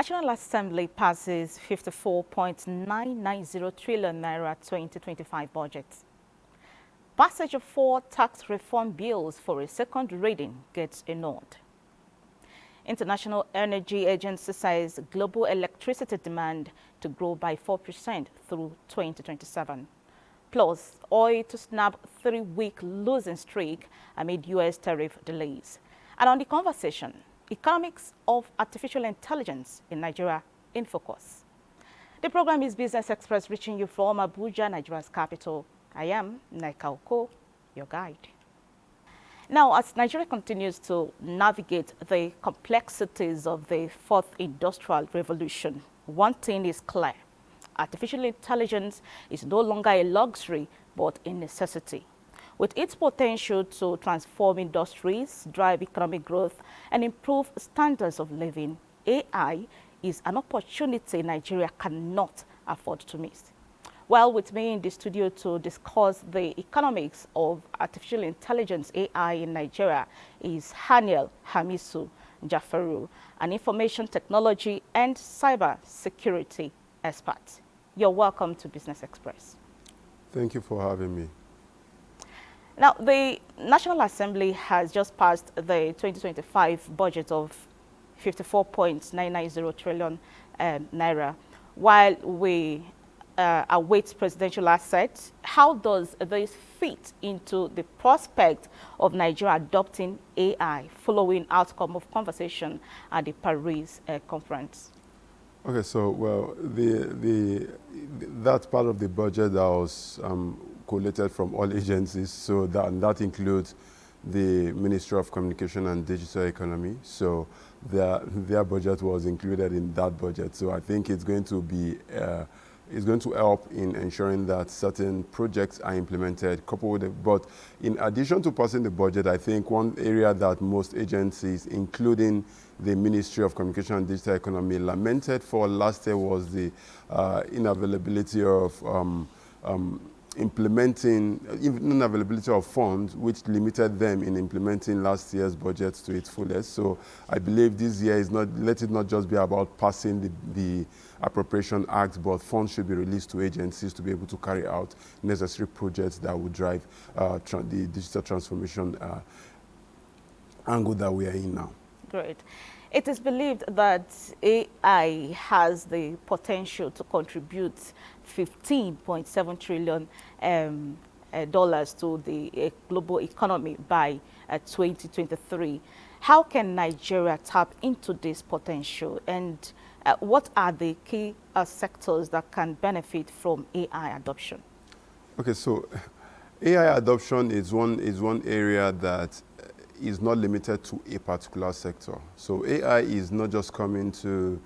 National Assembly passes 54.990 trillion naira 2025 budget. Passage of 4 tax reform bills for a second reading gets a nod. International Energy Agency says global electricity demand to grow by 4% through 2027. Plus, oil to snap 3-week losing streak amid U.S. tariff delays. And on the conversation, economics of artificial intelligence in Nigeria in focus. The program is Business Express, reaching you from Abuja, Nigeria's capital. I am Nneka Oko, your guide. Now, as Nigeria continues to navigate the complexities of the fourth industrial revolution, one thing is clear. Artificial intelligence is no longer a luxury, but a necessity. With its potential to transform industries, drive economic growth, and improve standards of living, AI is an opportunity Nigeria cannot afford to miss. Well, with me in the studio to discuss the economics of artificial intelligence AI in Nigeria is Hanniel, Hamisu, Jafaru, an information technology and cyber security expert. You're welcome to Business Express. Thank you for having me. Now, the National Assembly has just passed the 2025 budget of 54.990 trillion naira. While we await presidential assets, how does this fit into the prospect of Nigeria adopting AI following outcome of conversation at the Paris conference? Okay, so well, that part of the budget that was collated from all agencies, so that includes the Ministry of Communication and Digital Economy. So their budget was included in that budget. So I think it's going to be is going to help in ensuring that certain projects are implemented, coupled with it. But in addition to passing the budget, I think one area that most agencies, including the Ministry of Communication and Digital Economy, lamented for last year was the inavailability of unavailability of funds, which limited them in implementing last year's budget to its fullest. So I believe this year is let it not just be about passing the Appropriation Act, but funds should be released to agencies to be able to carry out necessary projects that would drive the digital transformation angle that we are in now. Great. It is believed that AI has the potential to contribute $15.7 trillion dollars to the global economy by 2023. How can Nigeria tap into this potential, and what are the key sectors that can benefit from AI adoption? Okay, so AI adoption is one area that is not limited to a particular sector. So AI is not just coming to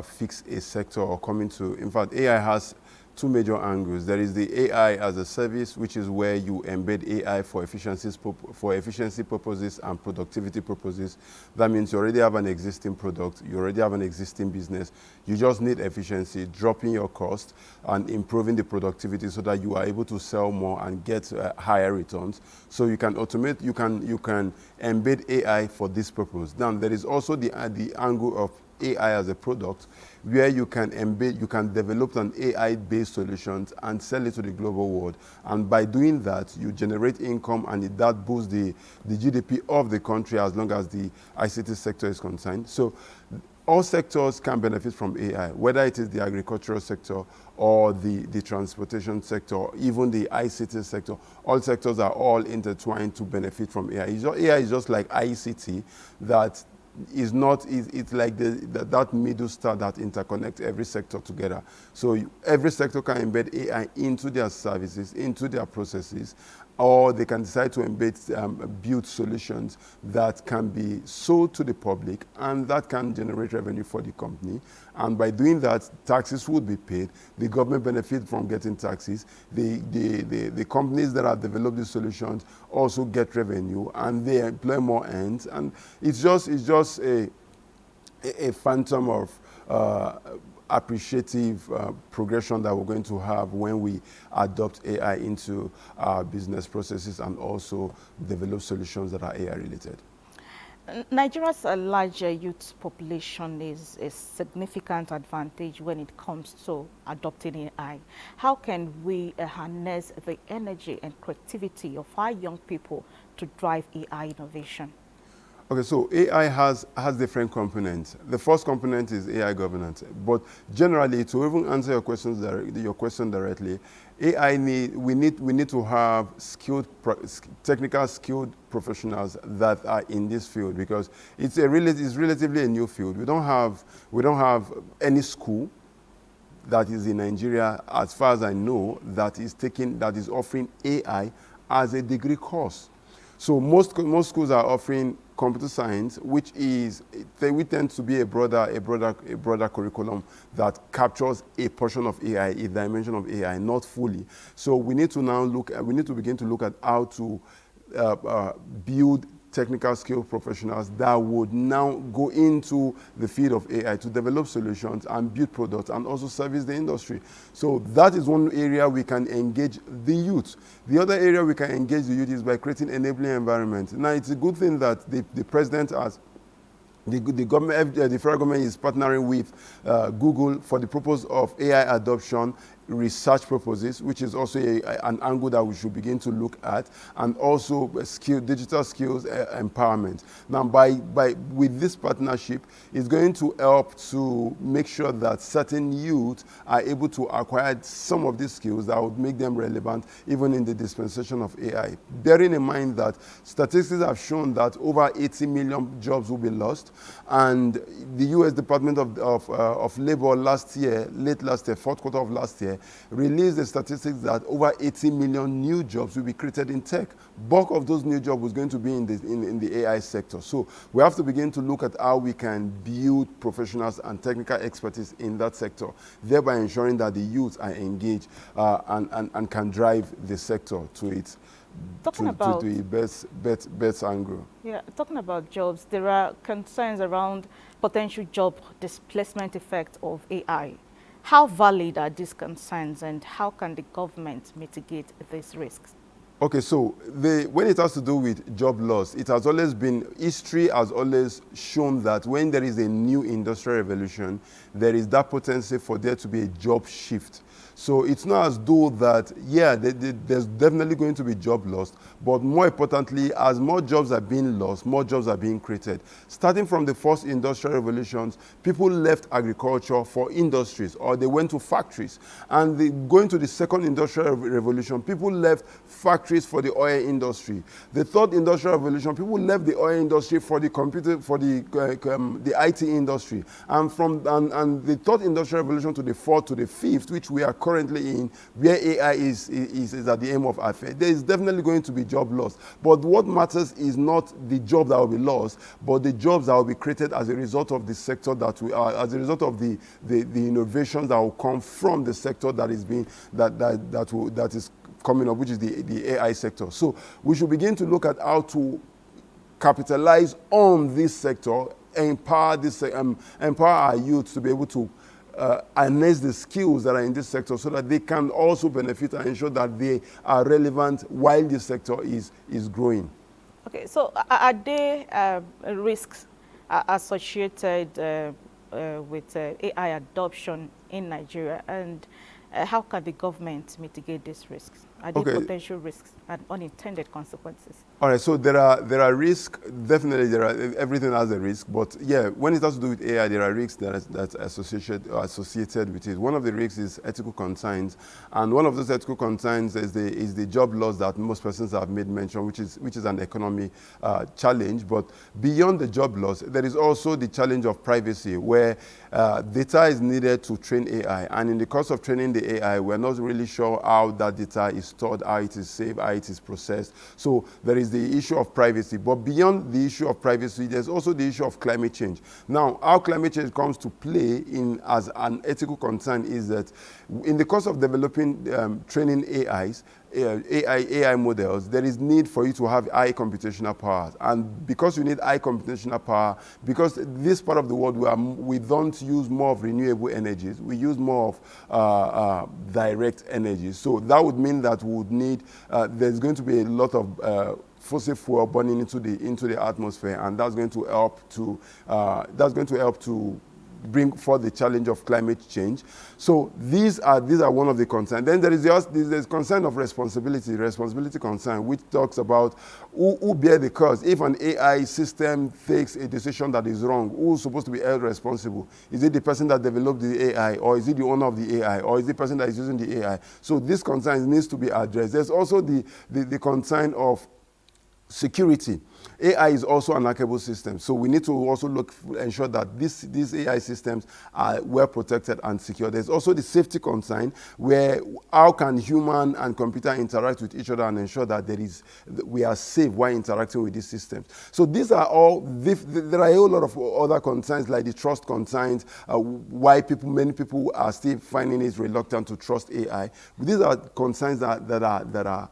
fix a sector or coming to, in fact, AI has two major angles. There is the AI as a service, which is where you embed AI for efficiency purposes and productivity purposes. That means you already have an existing product, you already have an existing business. You just need efficiency, dropping your cost and improving the productivity so that you are able to sell more and get higher returns. So you can automate, you can embed AI for this purpose. Then there is also the angle of AI as a product, where you can develop an AI-based solutions and sell it to the global world. And by doing that, you generate income, and that boosts the GDP of the country as long as the ICT sector is concerned. So all sectors can benefit from AI, whether it is the agricultural sector or the transportation sector, even the ICT sector. All sectors are all intertwined to benefit from AI. AI is just like ICT that is not, it's like that middle star that interconnects every sector together. So every sector can embed AI into their services, into their processes, or they can decide to build solutions that can be sold to the public, and that can generate revenue for the company. And by doing that, taxes would be paid. The government benefits from getting taxes. The companies that have developed these solutions also get revenue, and they employ more hands. And it's just a phantom of appreciative progression that we're going to have when we adopt AI into our business processes and also develop solutions that are AI related. Nigeria's larger youth population is a significant advantage when it comes to adopting AI. How can we harness the energy and creativity of our young people to drive AI innovation? Okay, so AI has different components. The first component is AI governance, but generally, to even answer your question directly, we need to have technical skilled professionals that are in this field, because it's relatively a new field. We don't have any school that is in Nigeria, as far as I know, that is offering AI as a degree course. So most schools are offering computer science, which we tend to be a broader curriculum that captures a portion of AI, a dimension of AI, not fully. So we need to begin to look at how to build technical skill professionals that would now go into the field of AI to develop solutions and build products and also service the industry. So that is one area we can engage the youth. The other area we can engage the youth is by creating enabling environment. Now, it's a good thing that the president has the government, the federal government is partnering with Google for the purpose of AI adoption research purposes, which is also an angle that we should begin to look at, and also digital skills empowerment. Now, with this partnership, it's going to help to make sure that certain youth are able to acquire some of these skills that would make them relevant even in the dispensation of AI. Bearing in mind that statistics have shown that over 80 million jobs will be lost, and the U.S. Department of Labor late last year, fourth quarter of last year, released the statistics that over 80 million new jobs will be created in tech. Bulk of those new jobs was going to be in the AI sector. So we have to begin to look at how we can build professionals and technical expertise in that sector, thereby ensuring that the youth are engaged and can drive the sector to its to the best angle. Yeah, talking about jobs, there are concerns around potential job displacement effect of AI. How valid are these concerns, and how can the government mitigate these risks? Okay, so when it has to do with job loss, history has always shown that when there is a new industrial revolution, there is that potency for there to be a job shift. So it's not as though that, there's definitely going to be job loss, but more importantly, as more jobs are being lost, more jobs are being created. Starting from the first industrial revolutions, people left agriculture for industries, or they went to factories. And going to the second industrial revolution, people left factories for the oil industry. The third industrial revolution, people left the oil industry for the the IT industry. And the third industrial revolution to the fourth to the fifth, which we are currently in, where AI is at the aim of affair, there is definitely going to be job loss. But what matters is not the job that will be lost, but the jobs that will be created as a result of the sector as a result of the innovations that will come from the sector that is coming up, which is the AI sector. So we should begin to look at how to capitalize on this sector, empower our youth to be able to harness the skills that are in this sector, so that they can also benefit and ensure that they are relevant while this sector is growing. Okay, so are there risks associated with AI adoption in Nigeria, and how can the government mitigate these risks? Are there potential risks and unintended consequences? All right, so there are risks. Definitely, everything has a risk. But yeah, when it has to do with AI, there are risks that are associated with it. One of the risks is ethical concerns, and one of those ethical concerns is the job loss that most persons have made mention, which is an economy challenge. But beyond the job loss, there is also the challenge of privacy, where data is needed to train AI, and in the course of training the AI, we're not really sure how that data is stored, how it is saved, how it is processed. So there is the issue of privacy. But beyond the issue of privacy, there's also the issue of climate change. Now, how climate change comes to play as an ethical concern is that in the course of developing training AIs, AI models, there is need for you to have high computational power. And because you need high computational power, because this part of the world we don't use more of renewable energies, we use more of direct energy. So that would mean that we would need, there's going to be a lot of fossil fuel burning into the atmosphere, and that's going to help to bring forth the challenge of climate change. So these are one of the concerns. Then there's concern of responsibility concern, which talks about who bear the cost. If an AI system takes a decision that is wrong, who's supposed to be held responsible? Is it the person that developed the AI, or is it the owner of the AI, or is it the person that is using the AI? So this concern needs to be addressed. There's also the concern of security. AI is also an hackable system, so we need to also ensure that these AI systems are well protected and secure. There's also the safety concern, where how can human and computer interact with each other and ensure that we are safe while interacting with these systems. So these are all, there are a whole lot of other concerns, like the trust concerns, why many people are still finding it reluctant to trust AI. These are concerns that are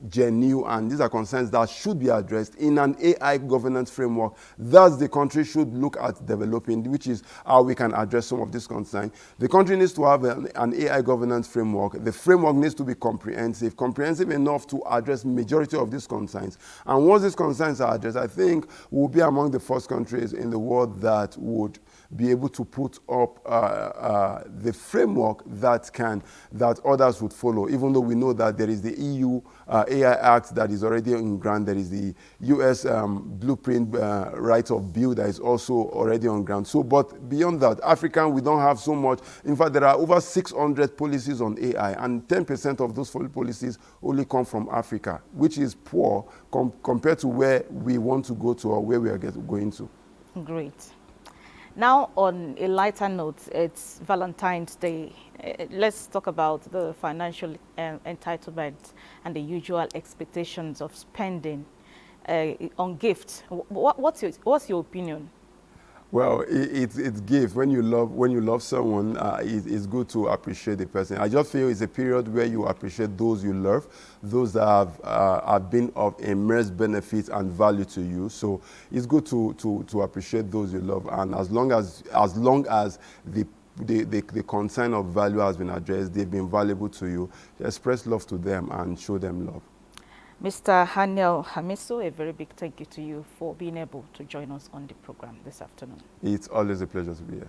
genuine, and these are concerns that should be addressed in an AI governance framework that the country should look at developing, which is how we can address some of these concerns. The country needs to have an AI governance framework. The framework needs to be comprehensive enough to address majority of these concerns. And once these concerns are addressed, I think we'll be among the first countries in the world that would be able to put up the framework that others would follow, even though we know that there is the EU AI Act that is already on ground. There is the US blueprint right of bill that is also already on ground. So, but beyond that, African, we don't have so much. In fact, there are over 600 policies on AI, and 10% of those policies only come from Africa, which is poor compared to where we want to go to, or where we are going to. Great. Now, on a lighter note, it's Valentine's Day. Let's talk about the financial entitlement and the usual expectations of spending on gifts. What's your opinion? Well, it's gift. When you love someone, it's good to appreciate the person. I just feel it's a period where you appreciate those you love, those that have been of immense benefit and value to you. So it's good to appreciate those you love, and as long as the concern of value has been addressed, they've been valuable to you, express love to them and show them love. Mr. Hanniel Hamisu, a very big thank you to you for being able to join us on the program this afternoon. It's always a pleasure to be here.